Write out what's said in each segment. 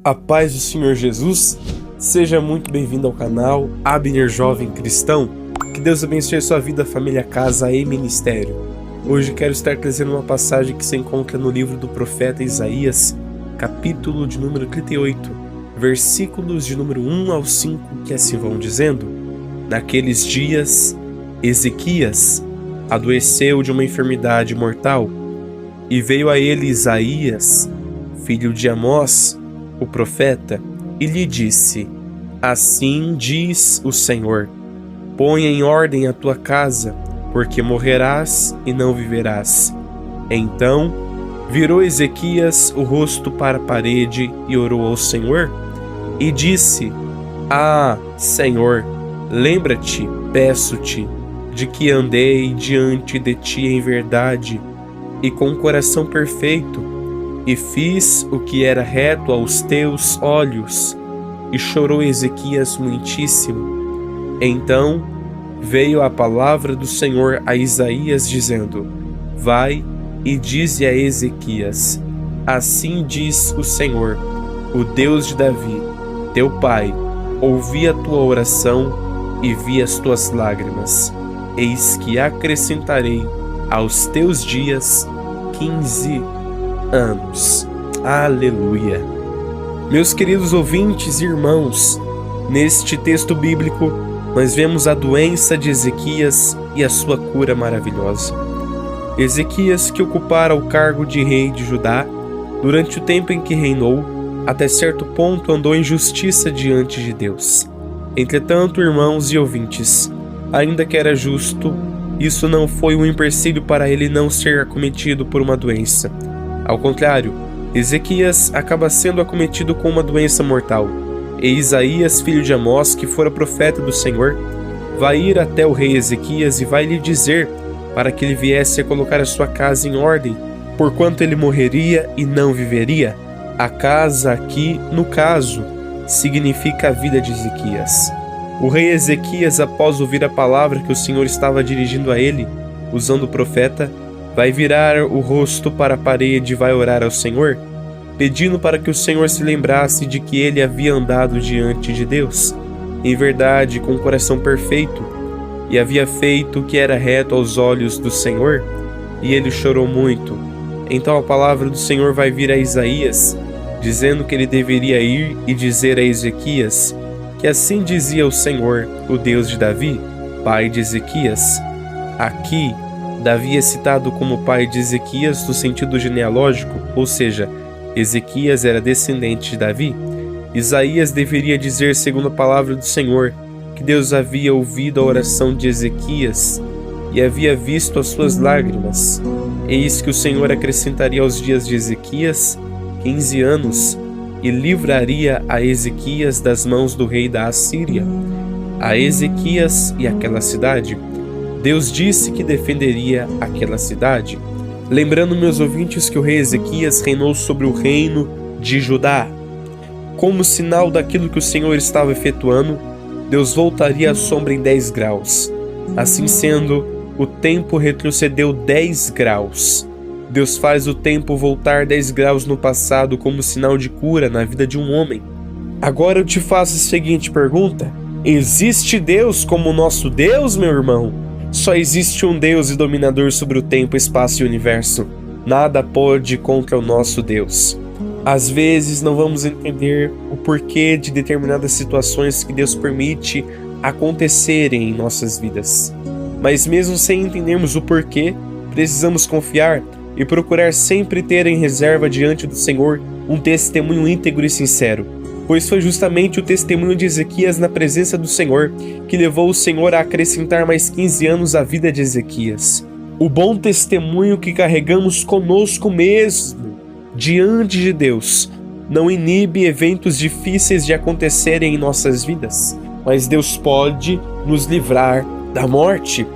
A paz do Senhor Jesus, seja muito bem-vindo ao canal Abner Jovem Cristão. Que Deus abençoe a sua vida, família, casa e ministério. Hoje quero estar trazendo uma passagem que se encontra no livro do profeta Isaías, capítulo de número 38, versículos de número 1 ao 5, que assim vão dizendo: Naqueles dias, Ezequias adoeceu de uma enfermidade mortal, e veio a ele Isaías, filho de Amós, o profeta, e lhe disse: Assim diz o Senhor: Põe em ordem a tua casa, porque morrerás e não viverás. Então virou Ezequias o rosto para a parede e orou ao Senhor, e disse: Ah, Senhor, lembra-te, peço-te, de que andei diante de ti em verdade e com coração perfeito, e fiz o que era reto aos teus olhos. E chorou Ezequias muitíssimo. Então veio a palavra do Senhor a Isaías, dizendo: Vai e dize a Ezequias: Assim diz o Senhor, o Deus de Davi, teu pai, ouvi a tua oração e vi as tuas lágrimas. Eis que acrescentarei aos teus dias 15 anos. Aleluia. Meus queridos ouvintes e irmãos, neste texto bíblico nós vemos a doença de Ezequias e a sua cura maravilhosa. Ezequias, que ocupara o cargo de rei de Judá durante o tempo em que reinou, até certo ponto andou em justiça diante de Deus. Entretanto, irmãos e ouvintes, ainda que era justo, isso não foi um empecilho para ele não ser acometido por uma doença. Ao contrário, Ezequias acaba sendo acometido com uma doença mortal. E Isaías, filho de Amós, que fora profeta do Senhor, vai ir até o rei Ezequias e vai lhe dizer para que ele viesse a colocar a sua casa em ordem, porquanto ele morreria e não viveria. A casa aqui, no caso, significa a vida de Ezequias. O rei Ezequias, após ouvir a palavra que o Senhor estava dirigindo a ele, usando o profeta, vai virar o rosto para a parede e vai orar ao Senhor, pedindo para que o Senhor se lembrasse de que ele havia andado diante de Deus, em verdade, com o coração perfeito, e havia feito o que era reto aos olhos do Senhor, e ele chorou muito. Então a palavra do Senhor vai vir a Isaías, dizendo que ele deveria ir e dizer a Ezequias que assim dizia o Senhor, o Deus de Davi, pai de Ezequias. Aqui, Davi é citado como pai de Ezequias no sentido genealógico, ou seja, Ezequias era descendente de Davi. Isaías deveria dizer, segundo a palavra do Senhor, que Deus havia ouvido a oração de Ezequias e havia visto as suas lágrimas. Eis que o Senhor acrescentaria aos dias de Ezequias 15 anos e livraria a Ezequias das mãos do rei da Assíria. A Ezequias e aquela cidade, Deus disse que defenderia aquela cidade. Lembrando, meus ouvintes, que o rei Ezequias reinou sobre o reino de Judá. Como sinal daquilo que o Senhor estava efetuando, Deus voltaria a sombra em 10 graus. Assim sendo, o tempo retrocedeu 10 graus. Deus faz o tempo voltar 10 graus no passado como sinal de cura na vida de um homem. Agora eu te faço a seguinte pergunta: existe Deus como o nosso Deus, meu irmão? Só existe um Deus e dominador sobre o tempo, espaço e universo. Nada pode contra o nosso Deus. Às vezes não vamos entender o porquê de determinadas situações que Deus permite acontecerem em nossas vidas. Mas mesmo sem entendermos o porquê, precisamos confiar e procurar sempre ter em reserva diante do Senhor um testemunho íntegro e sincero, pois foi justamente o testemunho de Ezequias na presença do Senhor que levou o Senhor a acrescentar mais 15 anos à vida de Ezequias. O bom testemunho que carregamos conosco mesmo, diante de Deus, não inibe eventos difíceis de acontecerem em nossas vidas, mas Deus pode nos livrar da morte.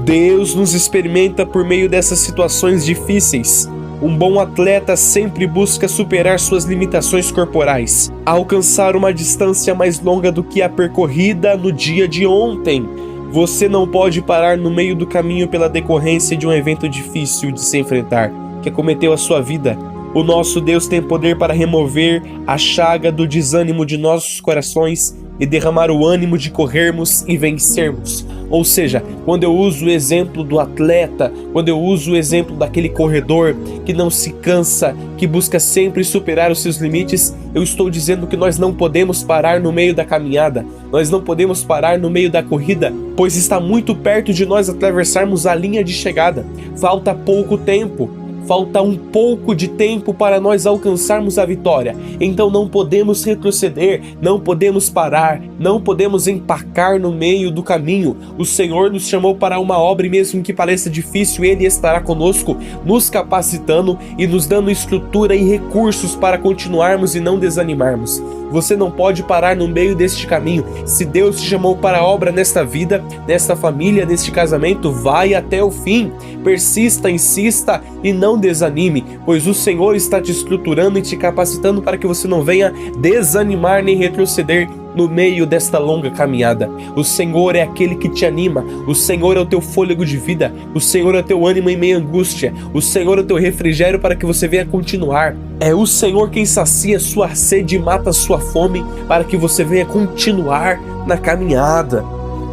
Deus nos experimenta por meio dessas situações difíceis. Um bom atleta sempre busca superar suas limitações corporais, alcançar uma distância mais longa do que a percorrida no dia de ontem. Você não pode parar no meio do caminho pela decorrência de um evento difícil de se enfrentar, que acometeu a sua vida. O nosso Deus tem poder para remover a chaga do desânimo de nossos corações e derramar o ânimo de corrermos e vencermos. Ou seja, quando eu uso o exemplo do atleta, quando eu uso o exemplo daquele corredor que não se cansa, que busca sempre superar os seus limites, eu estou dizendo que nós não podemos parar no meio da caminhada, nós não podemos parar no meio da corrida, pois está muito perto de nós atravessarmos a linha de chegada. Falta pouco tempo. Falta um pouco de tempo para nós alcançarmos a vitória. Então não podemos retroceder, não podemos parar, não podemos empacar no meio do caminho. O Senhor nos chamou para uma obra e mesmo que pareça difícil, Ele estará conosco, nos capacitando e nos dando estrutura e recursos para continuarmos e não desanimarmos. Você não pode parar no meio deste caminho. Se Deus te chamou para a obra nesta vida, nesta família, neste casamento, vai até o fim. Persista, insista e não desanime, pois o Senhor está te estruturando e te capacitando para que você não venha desanimar nem retroceder no meio desta longa caminhada. O Senhor é aquele que te anima, o Senhor é o teu fôlego de vida, o Senhor é o teu ânimo em meio à angústia, o Senhor é o teu refrigério para que você venha continuar. É o Senhor quem sacia sua sede e mata sua fome para que você venha continuar na caminhada.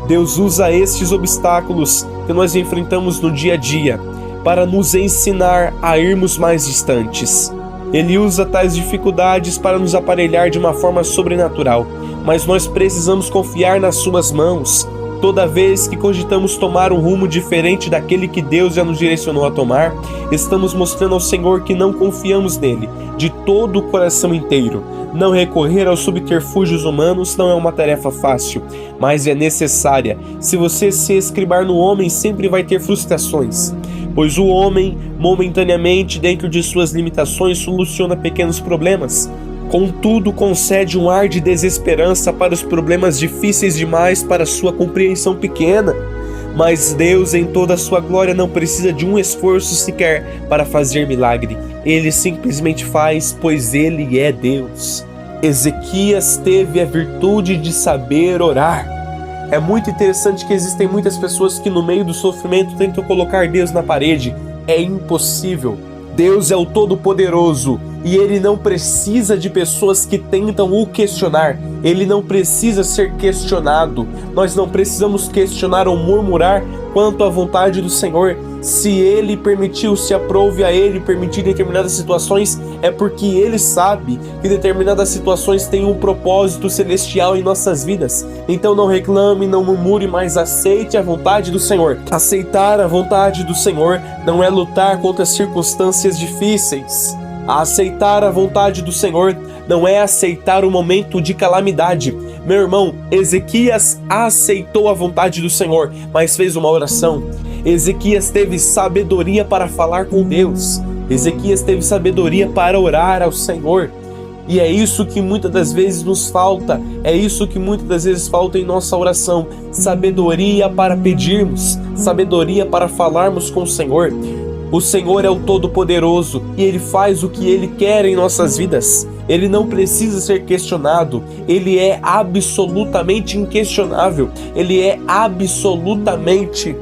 Deus usa estes obstáculos que nós enfrentamos no dia a dia para nos ensinar a irmos mais distantes. Ele usa tais dificuldades para nos aparelhar de uma forma sobrenatural, mas nós precisamos confiar nas suas mãos. Toda vez que cogitamos tomar um rumo diferente daquele que Deus já nos direcionou a tomar, estamos mostrando ao Senhor que não confiamos nele de todo o coração inteiro. Não recorrer aos subterfúgios humanos não é uma tarefa fácil, mas é necessária. Se você se escribar no homem, sempre vai ter frustrações, pois o homem, momentaneamente, dentro de suas limitações, soluciona pequenos problemas. Contudo, concede um ar de desesperança para os problemas difíceis demais para sua compreensão pequena. Mas Deus, em toda a sua glória, não precisa de um esforço sequer para fazer milagre. Ele simplesmente faz, pois Ele é Deus. Ezequias teve a virtude de saber orar. É muito interessante que existem muitas pessoas que no meio do sofrimento tentam colocar Deus na parede. É impossível. Deus é o Todo-Poderoso e Ele não precisa de pessoas que tentam o questionar. Ele não precisa ser questionado. Nós não precisamos questionar ou murmurar quanto à vontade do Senhor. Se Ele permitiu, se aprove a Ele permitir determinadas situações, é porque Ele sabe que determinadas situações têm um propósito celestial em nossas vidas. Então não reclame, não murmure, mas aceite a vontade do Senhor. Aceitar a vontade do Senhor não é lutar contra circunstâncias difíceis. Aceitar a vontade do Senhor não é aceitar o momento de calamidade. Meu irmão, Ezequias aceitou a vontade do Senhor, mas fez uma oração. Ezequias teve sabedoria para falar com Deus. Ezequias teve sabedoria para orar ao Senhor. E é isso que muitas das vezes nos falta. É isso que muitas das vezes falta em nossa oração. Sabedoria para pedirmos. Sabedoria para falarmos com o Senhor. O Senhor é o Todo-Poderoso e Ele faz o que Ele quer em nossas vidas. Ele não precisa ser questionado. Ele é absolutamente inquestionável. Ele é absolutamente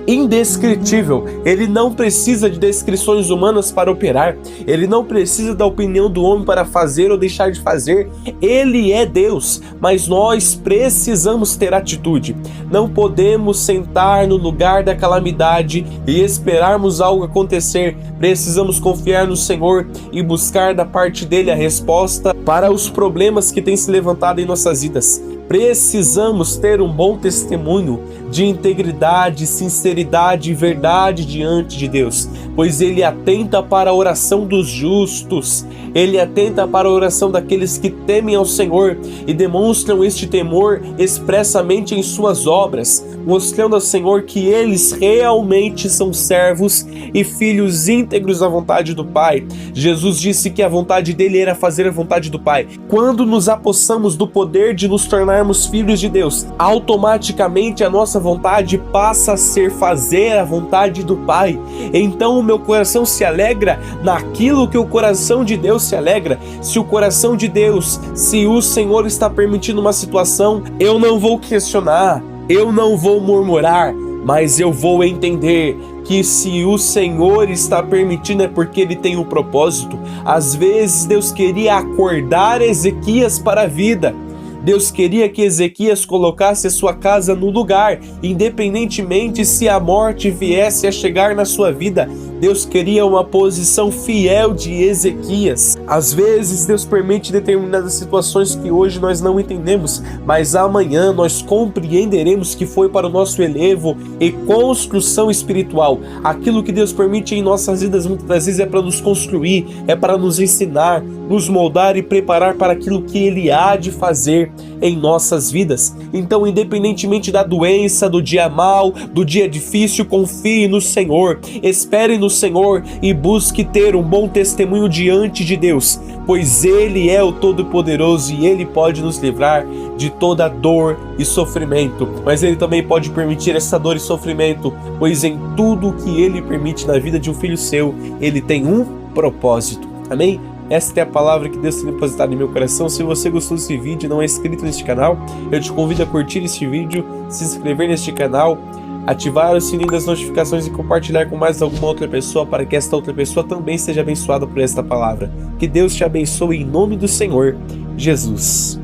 indescritível. Ele não precisa de descrições humanas para operar. Ele não precisa da opinião do homem para fazer ou deixar de fazer. Ele é Deus, mas nós precisamos ter atitude. Não podemos sentar no lugar da calamidade e esperarmos algo acontecer. Precisamos confiar no Senhor e buscar da parte dele a resposta para os problemas que têm se levantado em nossas vidas. Precisamos ter um bom testemunho de integridade, sinceridade e verdade diante de Deus, pois Ele atenta para a oração dos justos, Ele atenta para a oração daqueles que temem ao Senhor e demonstram este temor expressamente em suas obras, mostrando ao Senhor que eles realmente são servos e filhos íntegros da vontade do Pai. Jesus disse que a vontade dele era fazer a vontade do Pai. Quando nos apossamos do poder de nos tornarmos filhos de Deus, automaticamente a nossa vontade passa a ser fazer a vontade do Pai. Então o meu coração se alegra naquilo que o coração de Deus se alegra. Se o coração de Deus, se o Senhor está permitindo uma situação, eu não vou questionar, eu não vou murmurar, mas eu vou entender que se o Senhor está permitindo é porque Ele tem um propósito. Às vezes Deus queria acordar Ezequias para a vida. Deus queria que Ezequias colocasse a sua casa no lugar, independentemente se a morte viesse a chegar na sua vida. Deus queria uma posição fiel de Ezequias. Às vezes Deus permite determinadas situações que hoje nós não entendemos, mas amanhã nós compreenderemos que foi para o nosso elevo e construção espiritual. Aquilo que Deus permite em nossas vidas muitas das vezes é para nos construir, é para nos ensinar, nos moldar e preparar para aquilo que Ele há de fazer em nossas vidas. Então, independentemente da doença, do dia mau, do dia difícil, confie no Senhor, espere no Senhor e busque ter um bom testemunho diante de Deus, pois Ele é o Todo-Poderoso e Ele pode nos livrar de toda dor e sofrimento, mas Ele também pode permitir essa dor e sofrimento, pois em tudo que Ele permite na vida de um filho seu, Ele tem um propósito. Amém? Esta é a palavra que Deus tem depositado em meu coração. Se você gostou desse vídeo e não é inscrito neste canal, eu te convido a curtir este vídeo, se inscrever neste canal, ativar o sininho das notificações e compartilhar com mais alguma outra pessoa para que esta outra pessoa também seja abençoada por esta palavra. Que Deus te abençoe em nome do Senhor Jesus.